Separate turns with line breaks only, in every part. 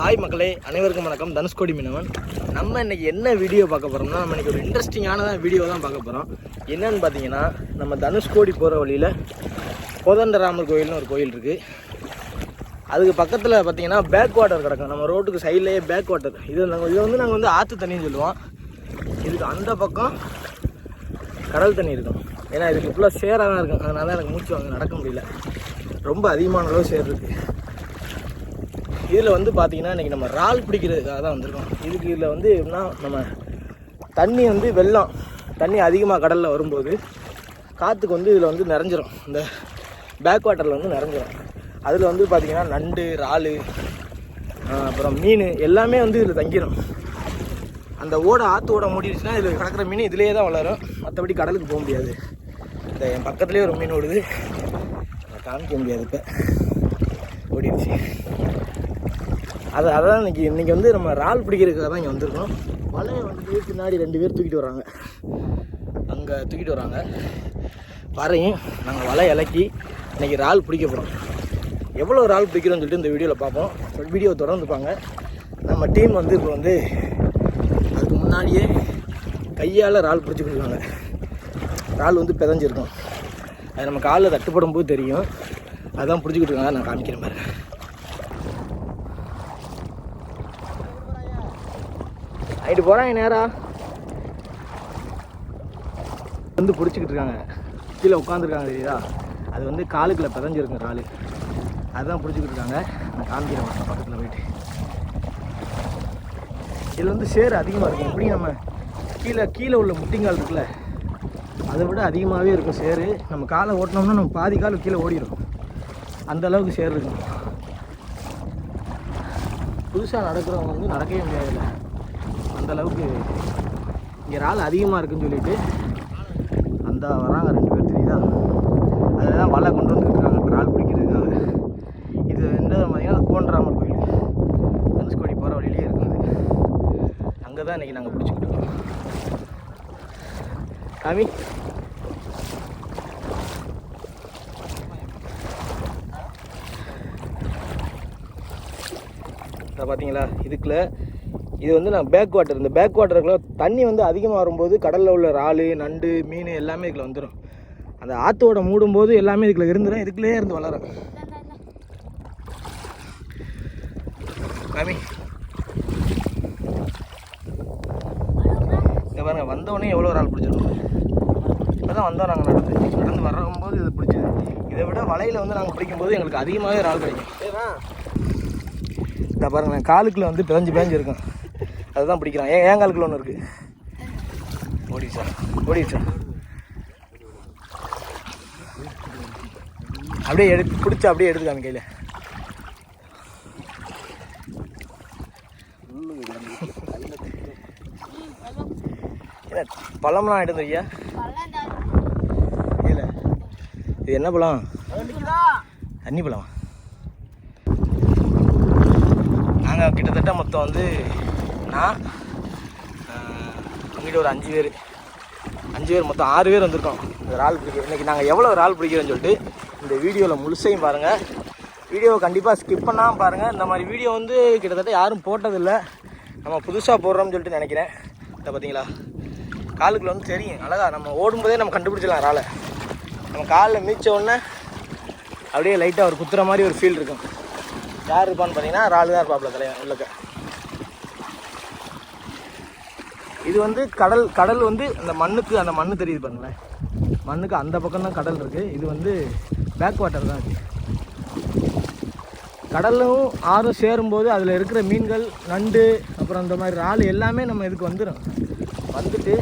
Hi மக்களே, அனைவருக்கும் வணக்கம். தனுஷ்கோடி மீனவன். நம்ம இன்றைக்கி என்ன வீடியோ பார்க்க போகிறோம்னா, நம்ம இன்றைக்கி ஒரு இன்ட்ரெஸ்டிங்கான வீடியோ தான் பார்க்க போகிறோம். என்னன்னு பார்த்தீங்கன்னா, நம்ம தனுஷ்கோடி போகிற வழியில் கோதண்டராமர் கோயில்னு ஒரு கோயில் இருக்குது. அதுக்கு பக்கத்தில் பார்த்தீங்கன்னா பேக் வாட்டர் கிடக்கும். நம்ம ரோட்டுக்கு சைட்லேயே பேக் வாட்டர். இதை நாங்கள் ஆற்று தண்ணின்னு சொல்லுவோம். இதுக்கு அந்த பக்கம் கடல் தண்ணி இருக்கும். ஏன்னா இதுக்கு ஃபுல்லாக சேராக தான் இருக்கும். அதனால தான் எனக்கு மூச்சு வாங்க நடக்க முடியல. ரொம்ப அதிகமான அளவு சேர் இருக்குது. இதில் பார்த்தீங்கன்னா இன்றைக்கி நம்ம இறால் பிடிக்கிறதுக்காக தான் வந்திருக்கோம். இதில் எப்படின்னா, நம்ம தண்ணி வெள்ளம் தண்ணி அதிகமாக கடலில் வரும்போது காற்றுக்கு இதில் நிறைஞ்சிரும். இந்த பேக் வாட்டரில் நிறைஞ்சிரும். அதில் பார்த்திங்கன்னா நண்டு, இறால், அப்புறம் மீன் எல்லாமே இதில் தங்கிடும். அந்த ஆற்று ஓட மூடிடுச்சுன்னா இதில் கிடக்கிற மீன் இதிலே தான் வளரும். மற்றபடி கடலுக்கு போக முடியாது. இந்த என் பக்கத்துலேயே ஒரு மீன் ஓடுது, காமிக்க முடியாது. இப்போ ஓடிடுச்சு. அதான் இன்றைக்கி நம்ம இறால் பிடிக்கிறதுக்காக தான் இங்கே வந்திருக்கோம். வலையை பின்னாடி 2 பேர் தூக்கிட்டு வராங்க. அங்கே தூக்கிட்டு வராங்க பாருங்க. நாங்கள் வலை இலக்கி இன்றைக்கி இறால் பிடிக்க போகிறோம். எவ்வளோ இறால் பிடிக்கிறோன்னு சொல்லிட்டு இந்த வீடியோவில் பார்ப்போம். வீடியோ தொடர்ந்துப்பாங்க. நம்ம டீம் இப்போ அதுக்கு முன்னாடியே கையால் இறால் பிடிச்சி கொடுக்குறாங்க. இறால் பிதஞ்சிருக்கும். அது நம்ம காலில் தட்டுப்படும் போது தெரியும். அதுதான் பிடிச்சிக்கிட்டு இருக்காங்க. நான் காமிக்கிறேன் பாருங்க. நைட்டு போகிறாங்க நேராக பிடிச்சிக்கிட்டு இருக்காங்க. கீழே உட்காந்துருக்காங்க தெரியுதா? அது காலுக்குள்ள பிதஞ்சிருக்கும் இறால். அதுதான் பிடிச்சிக்கிட்டு இருக்காங்க. நான் காமிக்கிறேன் பக்கத்தில் போயிட்டு. இதில் சேர் அதிகமாக இருக்கும். எப்படி நம்ம கீழே உள்ள முட்டிங்கால் இருக்குல்ல, அதை விட அதிகமாகவே இருக்கும் சேரு. நம்ம காலை ஓட்டினோம்னா நம்ம பாதி கால் கீழே ஓடிடும். அந்த அளவுக்கு சேர் இருக்கும். புதுசாக நடக்கிறவங்க நடக்கவே முடியாதுல்ல, அந்த அளவுக்கு இங்கே இறால் அதிகமாக இருக்குன்னு சொல்லிட்டு அந்த வராங்க 2 பேர் தெரியுதா? அதுதான் வலை கொண்டு வந்துருக்காங்க இறால் பிடிக்கிறதுக்காக. இது பார்த்தீங்கன்னா கோதண்டராமர் கோயில் தனுஷ்கோடி போகிற வழியிலே இருக்குது. அங்கே தான் இன்றைக்கி நாங்கள் பிடிச்சிக்கிட்டு இருக்கோம். காமி பார்த்தீங்களா? இது நான் பேக் வாட்டர். இந்த பேக் வாட்டருக்குள்ள தண்ணி அதிகமாக வரும்போது கடலில் உள்ள இறால், நண்டு, மீன் எல்லாமே இதில் வந்துடும். அந்த ஆற்றோட மூடும்போது எல்லாமே இதுக்குள்ள இருந்துடும். இதுக்குள்ளே இருந்து வளரும். காமி இங்கே பாருங்க, வந்தவொடனே எவ்வளோ இறால் பிடிச்சிருக்கோம். இப்போ தான் வந்தோம் நாங்கள் நடந்து வரும்போது இது பிடிச்சது. இதை விட வலையில் நாங்கள் பிடிக்கும்போது எங்களுக்கு அதிகமாகவே இறால் கிடைக்கும். இதை பாருங்க, நான் காலுக்குள்ளே பிதஞ்சு இருக்கும். அதுதான் பிடிக்கிறான். ஏன் காலுக்குள்ள ஒன்று இருக்குது. ஓடிச்சா அப்படியே பிடிச்சி அப்படியே எடுத்துக்காம கையில். என்ன பழம்லாம் எடுத்து ஐயா? இல்லை, இது என்ன பழம்? தண்ணி பழம். நாங்கள் கிட்டத்தட்ட மொத்தம் நான் அங்கிட்ட ஒரு 5 பேர் மொத்தம் 6 பேர் வந்திருக்கோம் இந்த இறால் பிடிக்க. இன்றைக்கி நாங்கள் எவ்வளோ இறால் பிடிக்கிறோன்னு சொல்லிட்டு இந்த வீடியோவில் முழுசையும் பாருங்கள். வீடியோவை கண்டிப்பாக ஸ்கிப் பண்ணாமல் பாருங்கள். இந்த மாதிரி வீடியோ கிட்டத்தட்ட யாரும் போட்டதில்லை. நம்ம புதுசாக போடுறோம்னு சொல்லிட்டு நினைக்கிறேன். இதை பார்த்தீங்களா? காலுக்குள்ள தெரியும் அழகாக. நம்ம ஓடும்போதே நம்ம கண்டுபிடிச்சிடலாம் இறாலை. நம்ம காலில் மீச்ச உடனே அப்படியே லைட்டாக ஒரு குத்துற மாதிரி ஒரு ஃபீல் இருக்கும். யார் இருப்பான்னு பார்த்தீங்கன்னா இறால் தான் இருப்பாப்புல தலைவன் உள்ளக்க. இது கடல் அந்த மண்ணு தெரியுது பாருங்களேன். மண்ணுக்கு அந்த பக்கம் தான் கடல் இருக்குது. இது பேக் வாட்டர் தான் இருக்குது. கடலும் ஆறும் சேரும்போது அதில் இருக்கிற மீன்கள், நண்டு, அப்புறம் அந்த மாதிரி இறால் எல்லாமே நம்ம இதுக்கு வந்துட்டு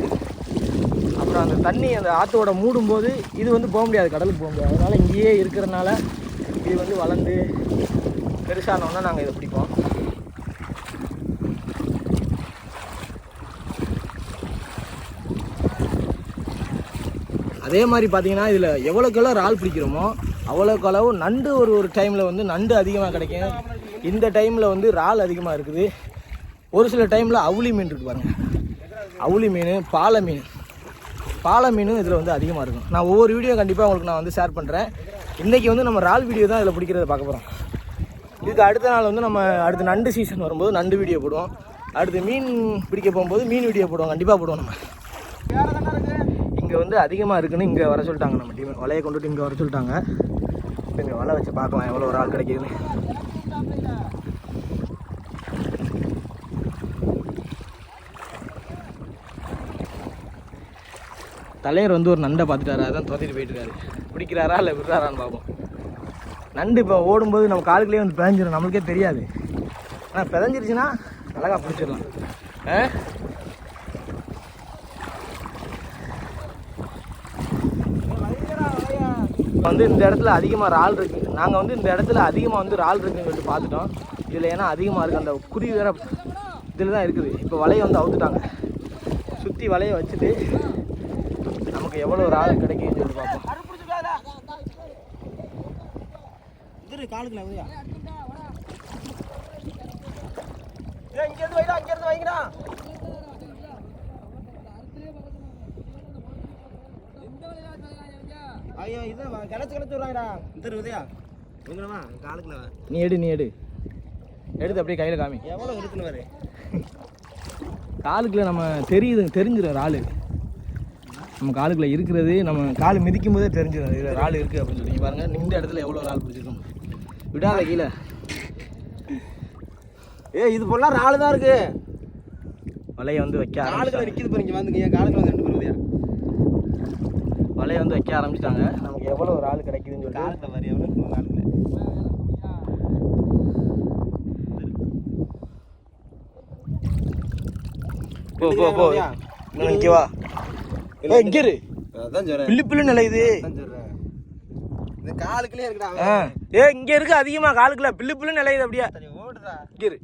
அப்புறம் அந்த தண்ணி அந்த ஆற்றோட மூடும்போது இது போக முடியாது, கடலுக்கு போக முடியாது. அதனால் இங்கேயே இருக்கிறனால இது வளர்ந்து பெருசானோன்னா நாங்கள் இதை பிடிப்போம். அதே மாதிரி பார்த்தீங்கன்னா இதில் எவ்வளோக்கெல்லாம் இறால் பிடிக்கிறோமோ அவ்வளோக்களவு நண்டு ஒரு டைமில் நண்டு அதிகமாக கிடைக்கும். இந்த டைமில் இறால் அதிகமாக இருக்குது. ஒரு சில டைமில் அவுளி மீன் இருக்குது பாருங்கள். அவுளி மீன், பாலை மீனும் இதில் அதிகமாக இருக்கும். நான் ஒவ்வொரு வீடியோ கண்டிப்பாக உங்களுக்கு நான் ஷேர் பண்ணுறேன். இன்றைக்கி நம்ம இறால் வீடியோ தான் இதில் பிடிக்கிறத பார்க்க போகிறோம். இதுக்கு அடுத்த நாள் வந்து நம்ம அடுத்து நண்டு சீசன் வரும்போது நண்டு வீடியோ போடுவோம். அடுத்து மீன் பிடிக்க போகும்போது மீன் வீடியோ போடுவோம், கண்டிப்பாக போடுவோம். நம்ம இங்கே வந்து அதிகமாக இருக்குன்னு இங்கே வர சொல்லிட்டாங்க. நம்ம டீம் வலையை கொண்டுட்டு இங்கே வர சொல்லிட்டாங்க. இப்போ இங்கே வலை வச்சு பார்க்கலாம் எவ்வளோ ஒரு ஆள் கிடைக்குதுன்னு. தலைவர் வந்து ஒரு நண்டை பார்த்துட்டாரு, அதான் துரத்திட்டு போயிட்டுருக்காரு. பிடிக்கிறாரா இல்லை விடுறாரான்னு பார்ப்போம். நண்டு இப்போ ஓடும்போது நம்ம காலுக்குள்ளேயே வந்து பிதஞ்சிடும், நம்மளுக்கே தெரியாது. ஆனால் பிதஞ்சிருச்சுன்னா அழகாக பிடிச்சிடலாம். வந்து இந்த இடத்துல அதிகமாக இறால் இருக்குது. நாங்கள் வந்து இந்த இடத்துல அதிகமாக வந்து இறால் இருக்குன்னு சொல்லிட்டு பார்த்துட்டோம். இதில் ஏன்னா அதிகமாக இருக்குது, அந்த குருவி வேற இதில் தான் இருக்குது. இப்போ வலையை வந்து அவுத்துட்டாங்க. சுற்றி வலையை வச்சுட்டு நமக்கு எவ்வளோ இறால் கிடைக்குன்னு சொல்லி பார்ப்போம். இங்கேருந்து வைங்கடா. ஐயோ இதான் கிளச்சி விட்றாங்கடா. உதயா காலுக்குள்ள நீ எடு எடுத்து அப்படியே கையில் காமி. எவ்வளோ இருக்குன்னு வேறு காலுக்குள்ள நம்ம தெரிஞ்சிடும் இறால். நம்ம காலுக்குள்ள இருக்கிறது நம்ம கால் மிதிக்கும் போதே தெரிஞ்சிடும் இதில் இறால் இருக்குது அப்படின்னு சொல்லி. பாருங்கள் இந்த இடத்துல எவ்வளோ இறால் பிடிச்சிருக்கோம். விடாத கீழே. இது போலாம் இறால் தான் இருக்குது. வலையை வந்து வைக்க காலுக்குள்ள நிற்கிது பாருங்க. வந்துங்க காலுக்குள்ள வந்து 2 பேர் உதயா வலையை வந்து வைக்க ஆரம்பிச்சிட்டாங்க. நமக்கு எவ்வளோ ஒரு ஆள் கிடைக்குதுன்னு சொல்லி காலத்தில் மாதிரி எவ்வளோ காலத்தில் போ நிற்கவா. இங்கே இரு. பிள்ளு நிலையுது. இந்த காலுக்குள்ளே இருக்குடா. இங்கே இருக்கு அதிகமாக காலுக்குள்ள பிள்ளு நிலையுது. அப்படியே ஓடுதா. இங்கே இரு.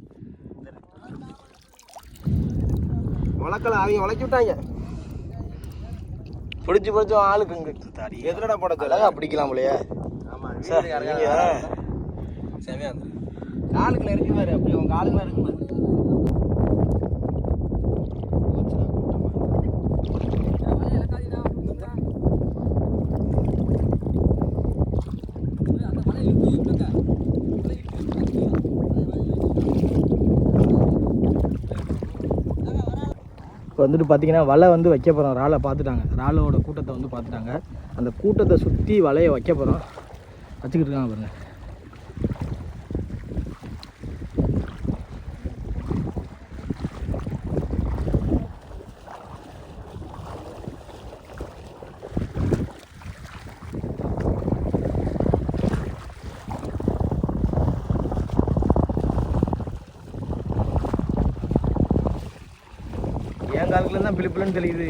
உலக்கலாம் அவங்க உழைச்சி விட்டாங்க. பிடிச்சி ஆளுக்கு இங்கே எதுலடா போட அழகா பிடிக்கலாம் போலையே. ஆமாம் செமையா காலுக்குள்ள இருக்கு பாரு. அப்படி உங்க காலுக்குள்ள இருக்கு பாரு. இப்போ வந்துட்டு பார்த்தீங்கன்னா வலை வந்து வைக்க போகிறோம். இறாலை பார்த்துட்டாங்க, இறாலோட கூட்டத்தை வந்து பார்த்துட்டாங்க. அந்த கூட்டத்தை சுற்றி வலையை வைக்க போகிறோம். வச்சுக்கிட்டு இருக்காங்க பாருங்க. என் காலத்துல தான் பிள்ளைன்னு தெரியுது.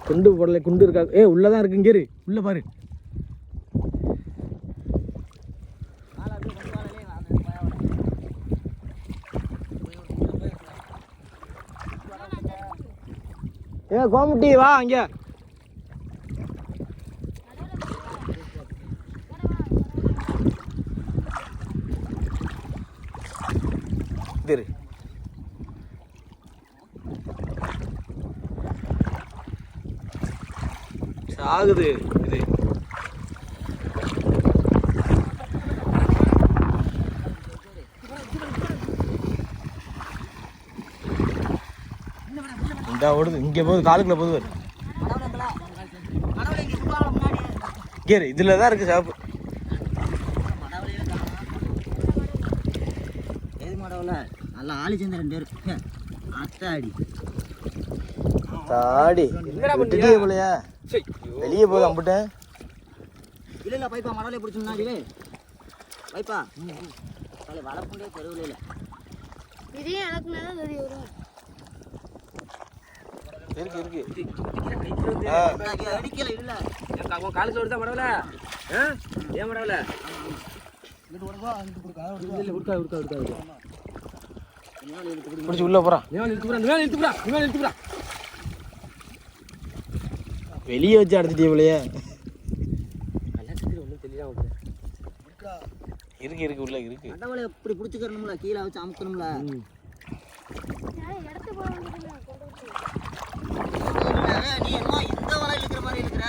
குண்டு போடல, குண்டு இருக்கா? உள்ளதான் இருக்கு. இங்கே உள்ள பாரு. கோமுட்டி வா அங்க. ஆகுது இது. இந்த ஓடுது இங்கே போகுது, காலுக்குள்ள போகுது. கேரு இதுல தான் இருக்கு சாப்பு. நல்லா ஆளி சேர்ந்த 2 பேர் அத்தாடி தாடி விட்டுட்டே போலையா? வெளியே போகுது அம்பிட்டேன். இல்லை பைப்பா மடலை பிடிச்சோம்னா பைப்பா வளர்ப்புண்டே தெருவில் இல்லை. இதே எனக்கு இருக்கு அடிக்கல இல்லை காலுக்கு வருதா மடவில். ஏன் மடவில் பிடிச்சி உள்ள போறான். வெளியே வச்சு அடைச்சிட்டே போலையே. இருக்கு உள்ள இருக்கு.
எப்படி பிடிச்சிக்கணும்ல, கீழே வச்சு அமுக்கணும்ல. நீ என்ன இந்த வலையில் இருக்கிற மாதிரி இருக்கிற?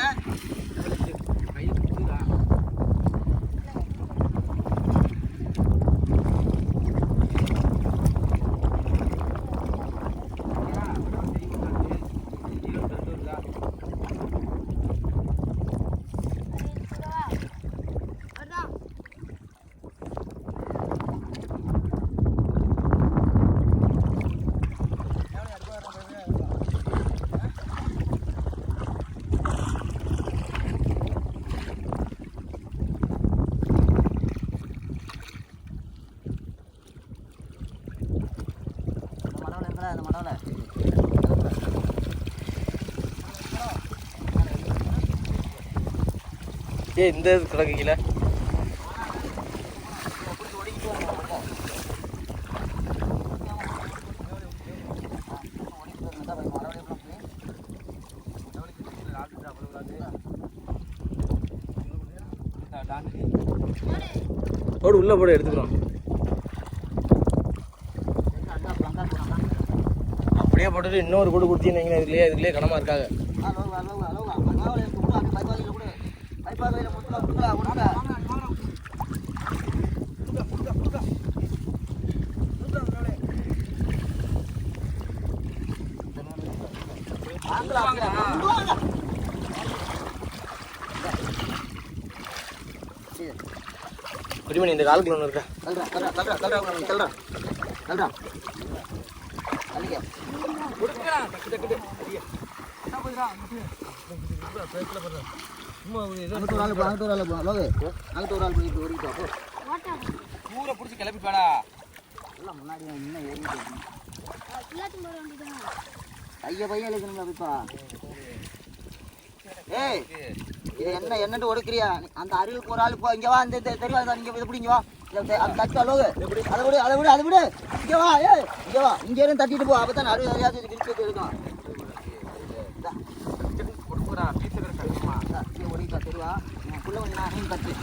இந்த கிடக்கு கீழே போடு, உள்ள போட எடுத்துக்கிறோம். அப்படியே போட்டுட்டு இன்னொரு கூடு கொடுத்தீங்கன்னா இதுலயே கனமா இருக்காங்க. குடிமணி இந்த காலுக்குள்ள ஒன்று இருக்கா? கிளப்பிப்பாடா முன்னாடி கைய பையன் எழுக்கணும்ப்பா. ஏய் இது என்னட்டு ஒடுக்கிறியா? அந்த அருளுக்கு ஒரு ஆள் போ, இங்க வா. இந்த தெரியாது நீங்க இதை பிடிங்க வா. அந்த தட்டு அளவு அதை விடு இங்க வா. இங்க வா, இங்க இருந்து தட்டிட்டு போ. அப்பதான் அருள் எதையாவது விரிச்சு எடுக்கும். ஒடிக்கா தெரியா புள்ள கொஞ்சம் தட்டி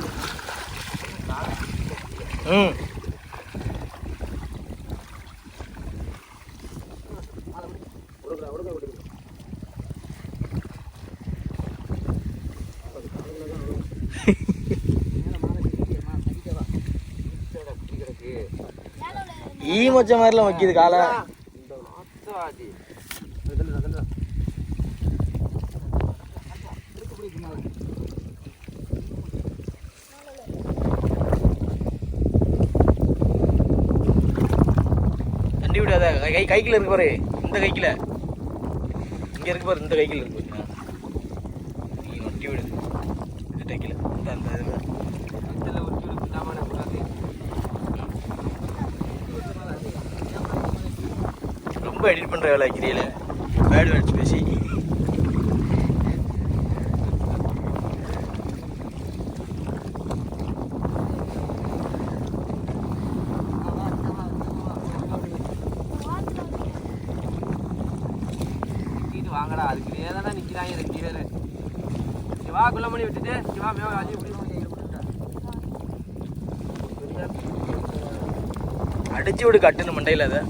ஈ மொச்ச மாதிரிலாம் வைக்கிது காலை. தண்டி விடாத. கைக்குள்ள இருக்கு பாரு, இந்த கைக்குல இங்க இருக்கு பாரு, இந்த கைக்குல இருக்கு. நீ ஒட்டி விடு இந்த கைக்குல. அந்த ரொம்ப எடிட் பண்ற வேலை கிரியல பேட் வேர்ட்ஸ் பேசி.
வாங்கடா, அதுக்கு ஏதானா நிக்கிறாங்க ரெண்டு பேரு. வா குள்ள மணி விட்டுட்டு வா மேவ அள்ளி
அடிச்சு விடு கட்டுன்னு மண்டையில். அதை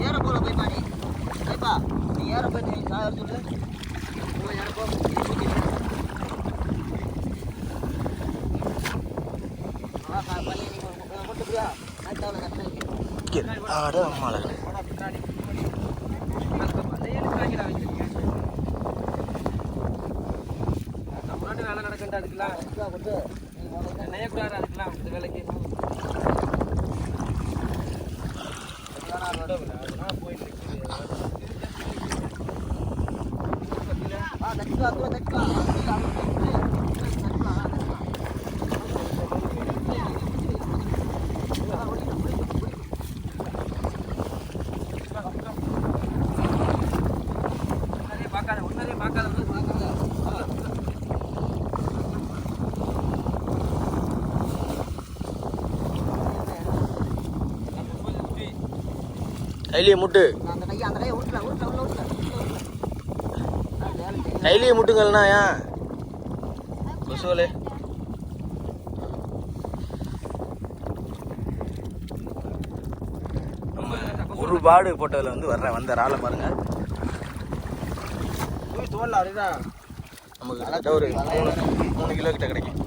ஏற போல போய் பாடி கைப்பா. நீ ஏற போய் நீ சார் சொல்லு. ஏறப்போ போட்டுப்பியா?
வேலை நடக்கண்டா அதுக்கெல்லாம் நெய்யக்கூடாது. அதுக்கெல்லாம் இந்த வேலைக்கு பார்க்காத
கைலியை முட்டு
அந்த கையை உள்ள
கைலியை முட்டுங்கள்ண்ணா ஏன் கொசுவலே நம்ம ஒரு பாடு போட்டதில் வந்து வந்த ராலை பாருங்க
தோல்ல அறிதா
நமக்கு கிட்டத்தட்ட ஒரு 3 கிலோ கிட்ட கிடைக்கும்.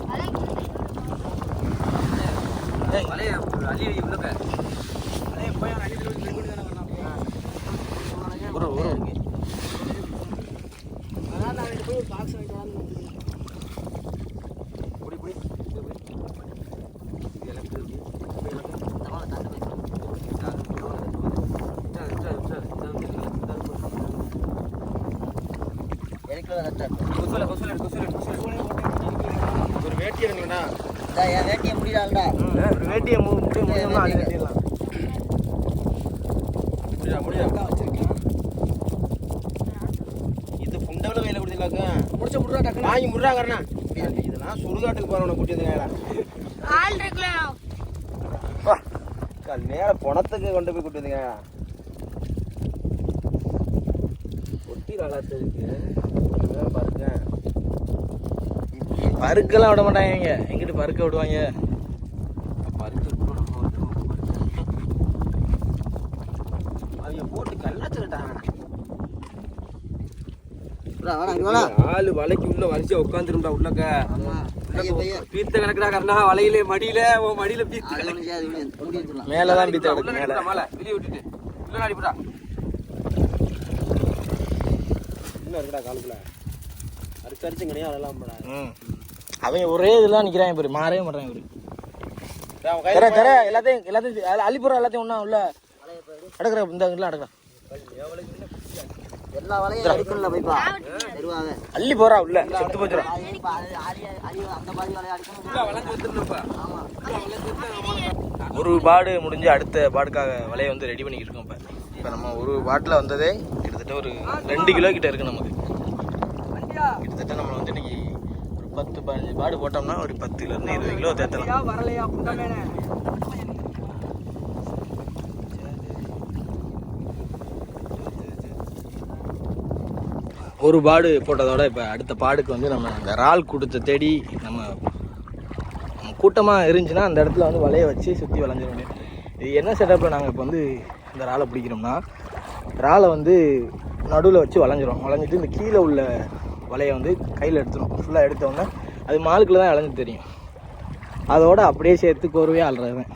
வலைய அள்ளி உள்ளக்க
ஒரு ஒரு வேட்டி எடுங்களா
என் வேட்டியை முடியலாம்டா
ஒரு வேட்டியை முடியும்னா அள்ளி கட்டிடலாம். முடியா வச்சிருக்கேன் இது புண்டவள கையில் கொடுத்துருக்காங்க முடிச்ச முடுறா டக்கு வாங்கி முடுறாங்கண்ணா இதெல்லாம் சுடுகாட்டுக்கு போறவனை கூட்டியதுங்க நேரம் பணத்துக்கு கொண்டு போய் கூட்டியதுங்க ஒட்டி காலத்துக்கு பாருங்க பருக்கெல்லாம் விட மாட்டாங்க எங்கிட்ட பருக்க விடுவாங்க அவங்க போட்டு கல்லாச்சுட்டாங்க ஆளு வலைக்கு உள்ள வரிசையா உட்காந்துருந்தா உள்ளக்க பீத்த கணக்குடா கரணா வலையில மடியில உன் மடியில பீத்த மேலதான் பீத்த கிடக்கு மேல வெளியே விட்டுட்டு உள்ள அடிப்படா இன்னும் இருக்குடா காலுக்குள்ள அரிச்சு கிடையாது அதெல்லாம் அவங்க ஒரே இதெல்லாம் நிக்கிறாங்க பாரு மாறவே மாட்டாங்க இவரு தர எல்லாத்தையும் அள்ளிப்புறம் எல்லாத்தையும் ஒண்ணா உள்ள அடக்குற இந்த இதெல்லாம் அடக்குறா
எல்லா வலையும் அடிக்கல போய்ப்பா தருவாங்க
அள்ளி போறா உள்ள செத்து போச்சுடா
அந்த மாதிரி வலையை அடிக்கணும்.
ஒரு பாடு முடிஞ்சு அடுத்த பாடுக்காக வலையை வந்து ரெடி பண்ணிக்கிட்டு இருக்கோம் இப்போ நம்ம ஒரு பாட்டில் வந்ததே கிட்டத்தட்ட ஒரு 2 கிலோ கிட்ட இருக்கு நமக்கு. கிட்டத்தட்ட நம்ம வந்து இன்னைக்கு ஒரு 10-15 பாடு போட்டோம்னா ஒரு 10-20 கிலோ தேத்தலாம். ஒரு பாடு போட்டதோட இப்போ அடுத்த பாடுக்கு வந்து நம்ம இந்த இறால் கூட்டத்தை தேடி நம்ம கூட்டமாக இருந்துச்சுன்னா அந்த இடத்துல வந்து வலையை வச்சு சுற்றி வளைஞ்சிட முடியும். இது என்ன செட்டப்பில் நாங்கள் இப்போ வந்து இந்த இறாலை பிடிக்கிறோம்னா இறாலை வந்து நடுவில் வச்சு வளைஞ்சிட்டு இந்த கீழே உள்ள வலையை வந்து கையில் எடுத்துடும். ஃபுல்லாக எடுத்தோடனே அது மாலுக்குள்ள தான் இளைஞ்சு தெரியும். அதோட அப்படியே சேர்த்து கோர்வையாக அல்றதுவேன்.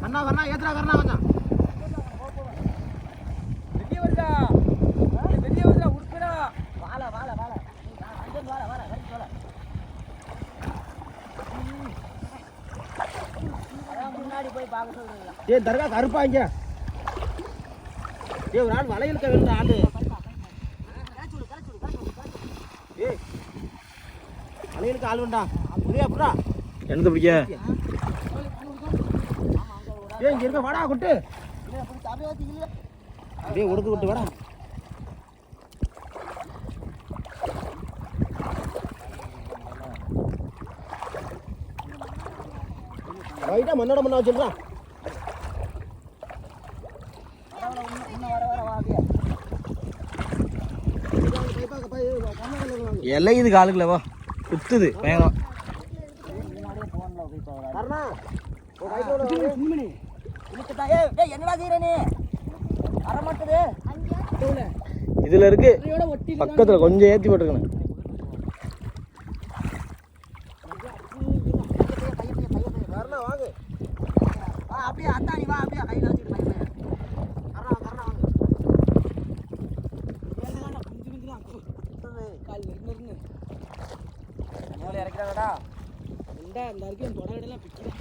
அண்ணா ஏத்துறா கண்ணா கொஞ்சம் வெளியே வருதா உடுப்புடா வாழ முன்னாடி போய் பார்க்க சொல்றீங்களா? ஏய் தர்கா கருப்பாங்க. ஏய் ஒரு ஆள் வலையில வேண்ட ஆளு. ஏய் வலையிலுக்கு ஆள் வேண்டா. புரியா புரா என்னது பிடிக்க? ஏய் இங்க இருக்க வாடா குட்டு. அப்படியே ஒடுக்கு விட்டு வாடா. ரைட்டா மண்ணோட மண்ணா வச்சிருக்கான். எல்லை இது காலுக்குலவா குத்துது பயங்கரம். இதுல இருக்கு பக்கத்துல கொஞ்சம் ஏத்தி போட்டுக்கணும்.
அப்படியே அத்தாணி வா அப்படியே கையில் வச்சுட்டு பையன் கரணா கரணா வாங்க
கால் நெருங்க
மேலே இறக்கிறாங்கடா.
உண்டா இந்த வரைக்கும் தொடரெல்லாம் பிடிக்கிறேன்.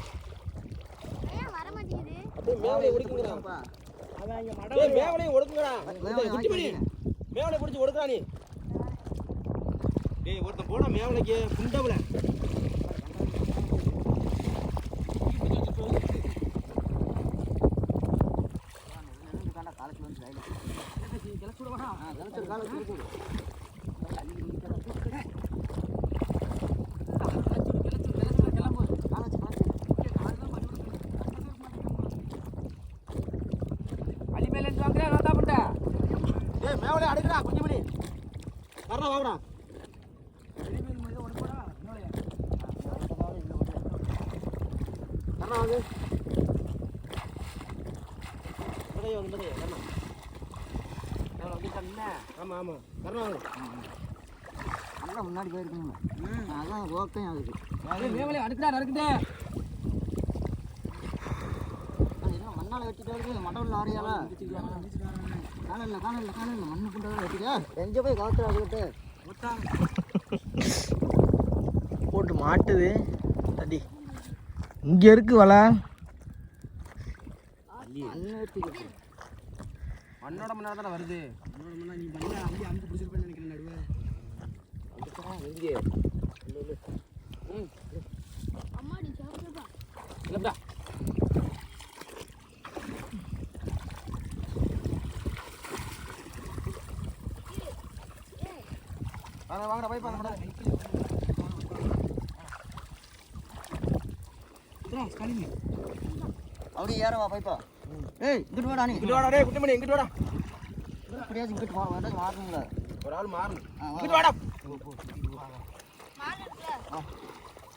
வர மாட்டேங்குது.
அப்படியே மேவலையை ஒடுக்குங்கடா. அவன் இங்கே மடை மேவலையை ஒடுக்குங்கடா. குட்டி பண்ணி மேவலை பிடிச்சி ஒடுக்குறா நீ. டேய் ஒருத்தன் போனா மேவலைக்கு குண்டவல
காலத்தில் வந்து கிளச்சு காலத்தில்
அள்ளி மேலே இருந்து வாங்குறேன் நான் தான் பண்ணிட்டேன்.
டேய் மேவலை அடிக்கடா குட்டி பண்ணி வரடா வாங்கடா. கண்ணா வாங்க நிறைய வந்து நிறைய கண்ணா
நான் வந்துட்டேன்.
ஆமாம் ஆமாம் கண்ணா வாங்க
நல்லா முன்னாடி போயிருக்கணும். அதான் ஓகே ஆகுது.
மேலே அடுக்கடா நறுக்குது.
என்ன மண்ணால் வெட்டிட்டு வருது மண்டவில் ஆறியால காணல மண்ணு புண்டாக வெட்டிக்க எங்கே போய் காற்று ஆகிட்டு
போட்டு மாட்டுது தடி இங்கே இருக்கு வலை.
மண்ணு வெட்டிக்க
மண்ணோட மண்ணாக தானே வருது.
நீ பண்ணி அப்படியே அமுக்கு பிடிச்சிருப்பேன்னு நினைக்கிறேன் நடுவே.
இங்கே
அம்மாடி சாப்பிடுப்பா.
இல்லைப்பா.
வாங்கடா போய் பாருங்கடா.
அப்படியே ஏறவா பைப்பா. ஏய் இங்கிட்டு வாடா நீ
இங்கிட்டு வாடா டேய் குட்டி மணி இங்கிட்டு வாடா.
அப்படியாச்சும் இங்கிட்டு போகிற வேண்டாம் மாறணுங்களா
ஒரு ஆள் மாறணும். இங்கிட்டு வாடா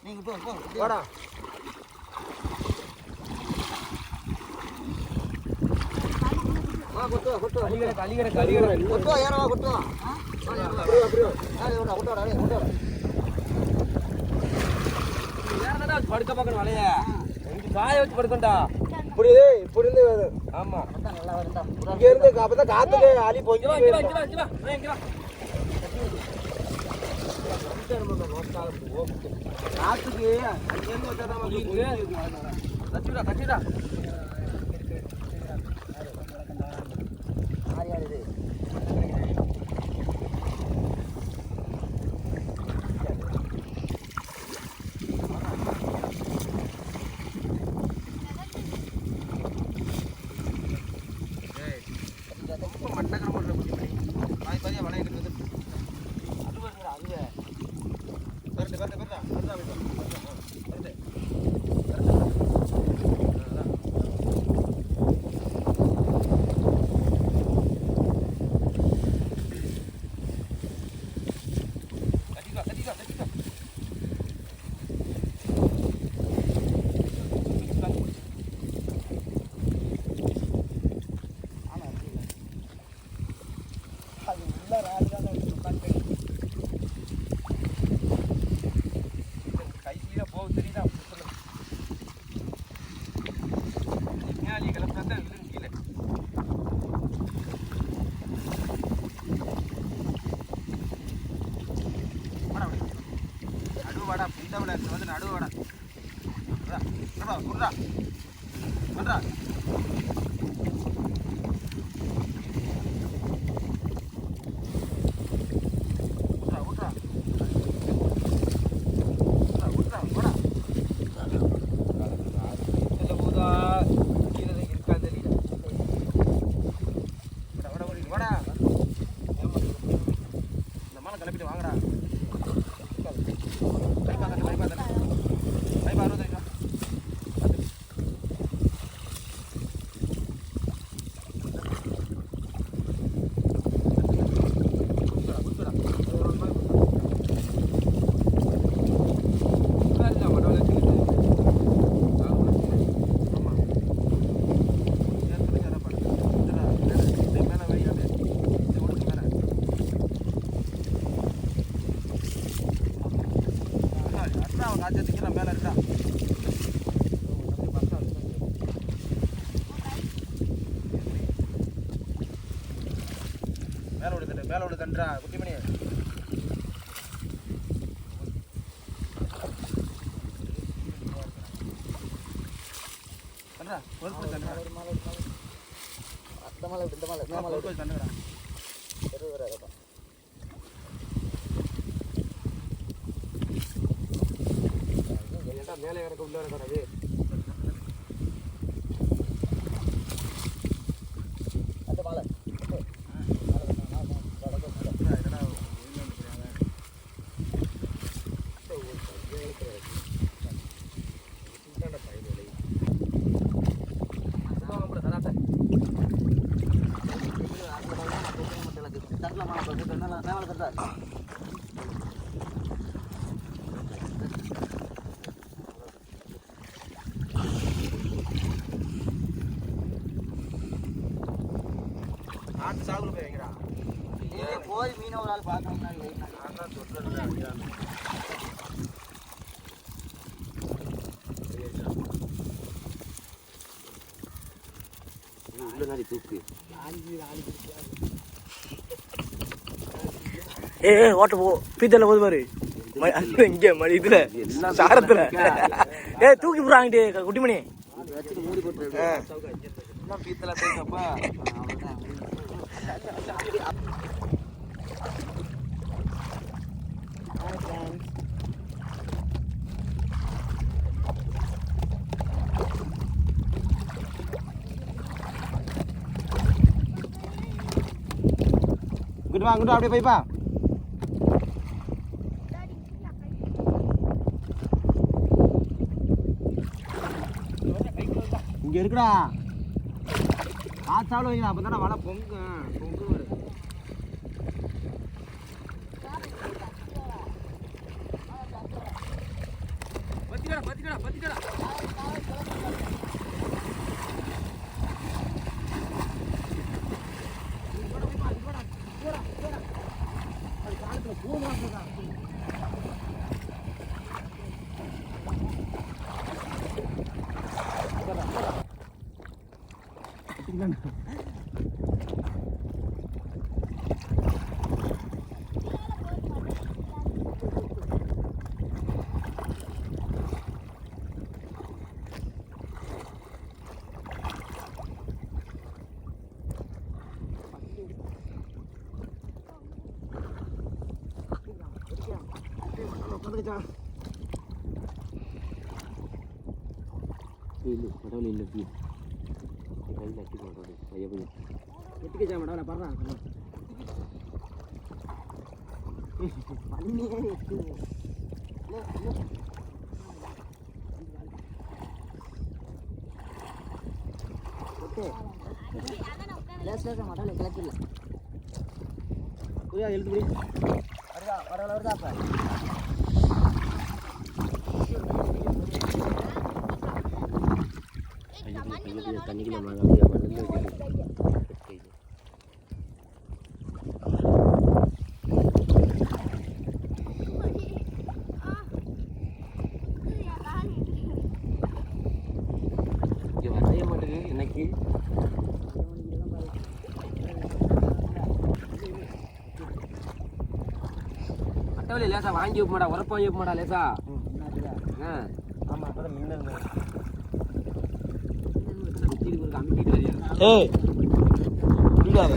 நீங்கள் போ
வாடா.
கொட்டுவா
அழிகிற
கொட்டுவா ஏறவா கொட்டுவா
வேறதா படுக்க பார்க்கணும் வலைய. காய வச்சு படுக்கண்டா.
இப்படி இருந்து வரும்.
ஆமா
நல்லா வருண்டா
இங்க இருந்து அப்பதான் காத்துக்கு அலி பொங்கி
இங்க வா இங்க வா இங்க வா இங்க வா.
காத்துக்கு அங்கேருந்து வச்சாதான்
கட்டிடா
ஆறியாடுது
நடுவாடா இந்த விட வந்து நடுவாடா குடுறா பண்றா கிளப்பிட்டு வாங்கடா
மேலே உள்ள தண்டுறா குட்டி மணி. தண்டுறா பொறுப்பு தண்டுறா.
அந்த மலை இந்த மலை
பொறுப்பு தண்டுறா. மேலே இறக்க உள்ள இறக்காது.
அந்த மலை
ஆட்டு சாகுல போய் வைக்கிறா.
போய் மீன் ஒரு ஆள் பார்க்கணும்னா
நான் தான் சொல்றேன். உள்ள நாடி தூக்கு.
ஓட்ட போ பீத்தல போது பாரு இங்க மணி இதுல சாரத்துல தூக்கி போடுறாங்க குட்டிமணி.
மூடி போட்டு
பீத்தல தேக்கப்பா.
இங்கிட்டு வா இங்கிட்டு அப்படியே போய்ப்பா. இங்க இருக்குடா ஆச்சாலும் வைங்க அப்போ தானே வலை பொங்கு வரும்.
பத்திக்கடா.
கடவுள் இல்லை கையில் அட்டி போடுறது பைய போய் எட்டுக்கச்சா மேடம் நான் படுறான் பண்ணியே எட்டு மட்டால கிளப்பில்ல புரியா எழுத்து புரி வருதா வரல வருதா அப்ப தண்ணிக்குள்ள மண்ணில் வரைய மாட்டேங்குது இன்னைக்கு.
அட்டவளை லேசா வாங்கி வைக்க மாட்டா, உரப்பு வாங்கி வைக்க மாட்டா லேசா.
ஆமாம் அப்போ தான் மின்னல்
அம்பிட்டு வரையா
ஏய் புரியாத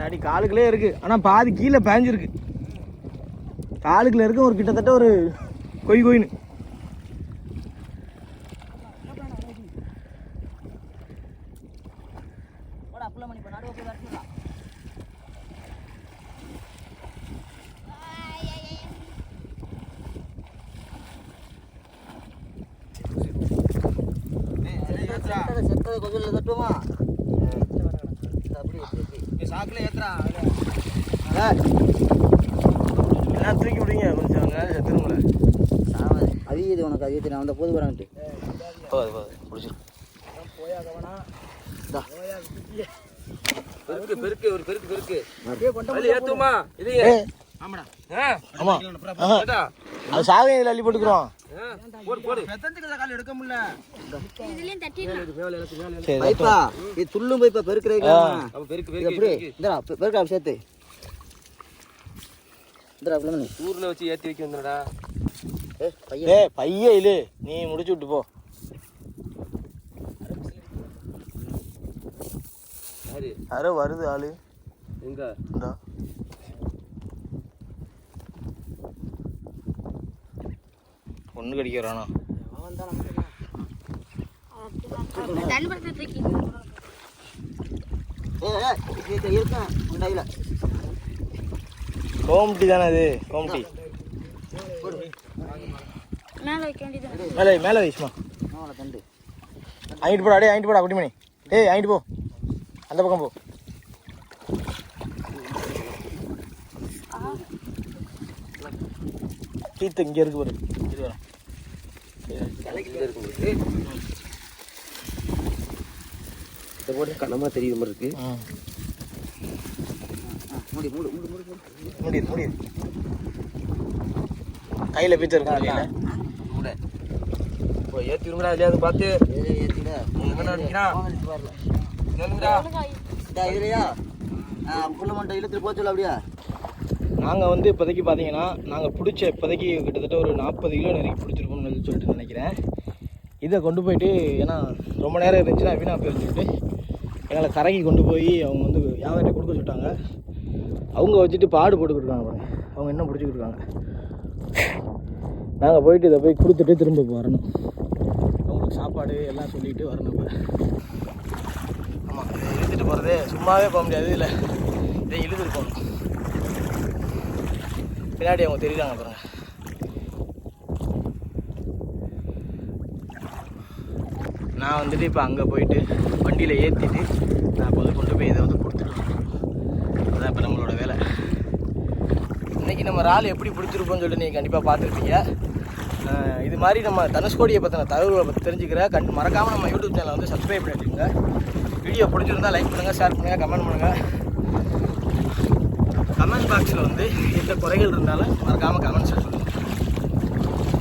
அடி காலுக்குள்ளே இருக்கு, ஆனா பாதி கீழே பேஞ்சிருக்கு. காலுக்குள்ள இருக்க ஒரு கிட்டத்தட்ட ஒரு கொயின்னு
அப்பளம் பண்ணி நடுவு போய் வரட்டுங்களா? செத்ததை கொஞ்சம் தட்டுவோமா? அப்படி
சாக்கில் ஏத்துறா
எல்லாம் தூக்கி விடுங்க கொஞ்சம் செத்துருங்கள.
அவியது உனக்கு அவியது நான் வந்த போது வரான்ட்டு
பிடிச்சிருக்கு.
பெருக்கு ஒரு பெருக்கு ஏத்துமா இது
ஆமா அந்த சாவையும் இதில் அள்ளி போட்டுக்கிறோம்.
போடு
எடுக்க முடியல.
இதுலயும் தட்டிடலாம்.
சரி
பைப்பா இது துள்ளும் பைப்பா பெருக்கிறீங்க.
பெருக்கு
இந்தடா பெருக்கா சேர்த்து இந்தடா அப்பளம் பண்ணி.
ஊர்ல வச்சு ஏத்தி வைக்க வந்தடா.
பைய இல்லு நீ முடிச்சு விட்டு போ. யாரோ வருது ஆளு
எங்க
இந்தா. ஒண்ணு கடிக்கிறானா
தண்ணி படத்தை தூக்கி
இருக்கேன் உண்டாயில
கோம்டி தானே அது கோம்டி
மேலே வைக்க வேண்டியது.
மேலே வைசுமா
தண்டு
வாங்கிட்டு போடா. டே வாங்கிட்டு போடா குட்டிமணி. டேய் வாங்கிட்டு போ அந்த பக்கம் போ. கீத்து இங்கே இருக்கு பாரு. இது வரும்
கனமா தெரியுது மாதிரி இருக்கு.
மூடி மூடு மூடு மூடு
முடியுது முடியுது. கையில் பீத்து இருக்கு இல்லையா?
இப்போ ஏற்றி விடுங்கடா இல்லையா பார்த்து எங்கடா நிற்கிறான்
இதுலையா புள்ள மண்டை இழுத்துட்டு போக சொல்ல அப்படியா?
நாங்கள் வந்து இப்போதைக்கு பார்த்தீங்கன்னா நாங்கள் பிடிச்ச இப்போதைக்கு கிட்டத்தட்ட ஒரு 40 கிலோ நெருங்கி பிடிச்சிருக்கோம்னு சொல்லிட்டு நினைக்கிறேன். இதை கொண்டு போயிட்டு ஏன்னா ரொம்ப நேரம் இருந்துச்சுன்னா வீணாக போயின்னு சொல்லிட்டு எங்களை கரைக்கு கொண்டு போய் அவங்க வந்து வியாபாரிட்ட கொடுக்க சொல்லிட்டாங்க. அவங்க வச்சுட்டு பாடு போட்டு கொடுக்காங்க பாருங்க. அவங்க இன்னும் பிடிச்சிக்கிட்டு இருக்காங்க. நாங்கள் போயிட்டு இதை போய் கொடுத்துட்டு திரும்ப வரணும். அவங்களுக்கு சாப்பாடு எல்லாம் சொல்லிட்டு வரணும். இப்போ ஆமாம் இதை இழுத்துட்டு போகிறதே சும்மாவே போக முடியாது. இல்லை இதை இழுத்துட்டு போகணும். பின்னாடி அவங்க தெரியுறாங்க பாருங்க. நான் வந்துட்டு இப்போ அங்கே போயிட்டு வண்டியில் ஏற்றிட்டு நான் இப்போ வந்து கொண்டு போய் இதை வந்து கொடுத்துட்டு அதான் இப்போ நம்மளோட வேலை. இன்றைக்கி நம்ம இறால் எப்படி பிடிச்சிருப்போம்னு சொல்லிட்டு நீங்கள் கண்டிப்பாக பார்த்துருப்பீங்க. இது மாதிரி நம்ம தனுஷ்கோடியை பற்றின தகவல்களை பற்றி தெரிஞ்சுக்கிற மறக்காமல் நம்ம யூடியூப் சேனலை வந்து சப்ஸ்கிரைப் பண்ணி வச்சுக்கோங்க. வீடியோ பிடிச்சிருந்தா லைக் பண்ணுங்கள், ஷேர் பண்ணுங்கள், கமெண்ட் பண்ணுங்கள். கமெண்ட் பாக்ஸில் வந்து எந்த குறைகள் இருந்தாலும் மறக்காமல் கமெண்ட்ஸில் சொல்லுங்கள்.